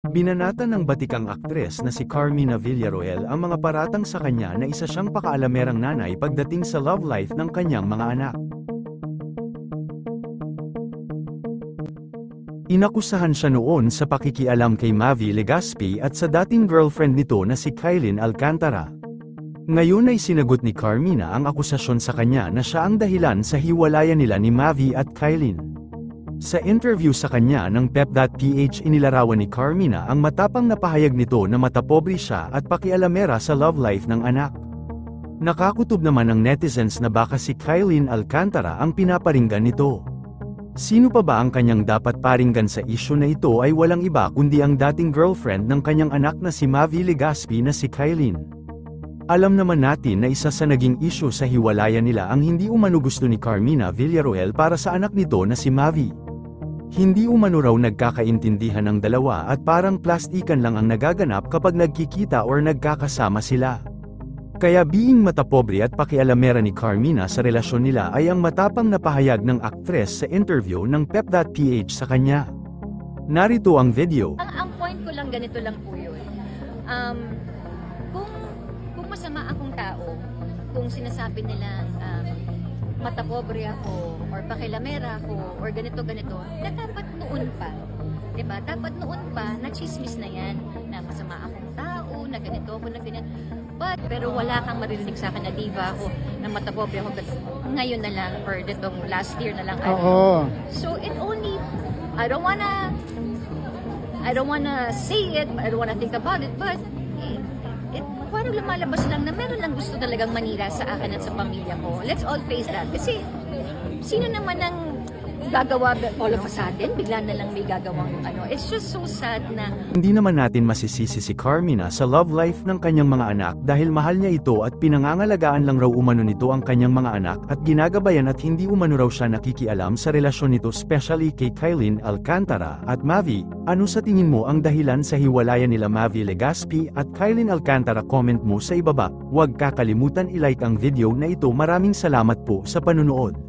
Binanata ng batikang aktres na si Carmina Villaroel ang mga paratang sa kanya na isa siyang pakaalamerang nanay pagdating sa love life ng kanyang mga anak. Inakusahan siya noon sa pakikialam kay Mavi Legaspi at sa dating girlfriend nito na si Kylin Alcantara. Ngayon ay sinagot ni Carmina ang akusasyon sa kanya na siya ang dahilan sa hiwalayan nila ni Mavi at Kylin. Sa interview sa kanya ng Pep.ph inilarawan ni Carmina ang matapang na pahayag nito na matapobre siya at pakialamera sa love life ng anak. Nakakutob naman ang netizens na baka si Kylin Alcantara ang pinaparinggan nito. Sino pa ba ang kanyang dapat paringgan sa isyu na ito ay walang iba kundi ang dating girlfriend ng kanyang anak na si Mavi Legaspi na si Kylin. Alam naman natin na isa sa naging isyu sa hiwalayan nila ang hindi umano gusto ni Carmina Villaroel para sa anak nito na si Mavi. Hindi umano raw nagkakaintindihan ang dalawa at parang plastikan lang ang nagaganap kapag nagkikita or nagkakasama sila. Kaya being matapobre at pakialamera ni Carmina sa relasyon nila ay ang matapang na pahayag ng aktres sa interview ng Pep.ph sa kanya. Narito ang video. Ang point ko lang ganito lang po yun. Kung masama akong tao, kung sinasabi nila matapobre ako or pakialamera ako or ganito na dapat noon pa. Diba? Dapat noon pa na chismis na yan na masama akong tao, na ganito ako, na ganyan. Pero wala kang maririnig sa akin na diva ako, na matapobre ako, ngayon na lang, or ditong last year na lang. So it only, I don't wanna say it, I don't wanna think about it, but parang lumalabas lang na meron lang gusto talagang manira sa akin at sa pamilya ko. Let's all face that. Kasi, sino naman ang gagawa all of a sudden, bigla na lang may gagawang ano. It's just so sad na hindi naman natin masisisi si Carmina sa love life ng kanyang mga anak dahil mahal niya ito at pinangangalagaan lang raw umano nito ang kanyang mga anak at ginagabayan at hindi umano raw siya nakikialam sa relasyon nito, especially kay Kylin Alcantara at Mavi. Ano sa tingin mo ang dahilan sa hiwalayan nila Mavi Legaspi at Kylin Alcantara? Comment mo sa ibaba. Huwag kakalimutan i-like ang video na ito. Maraming salamat po sa panunood.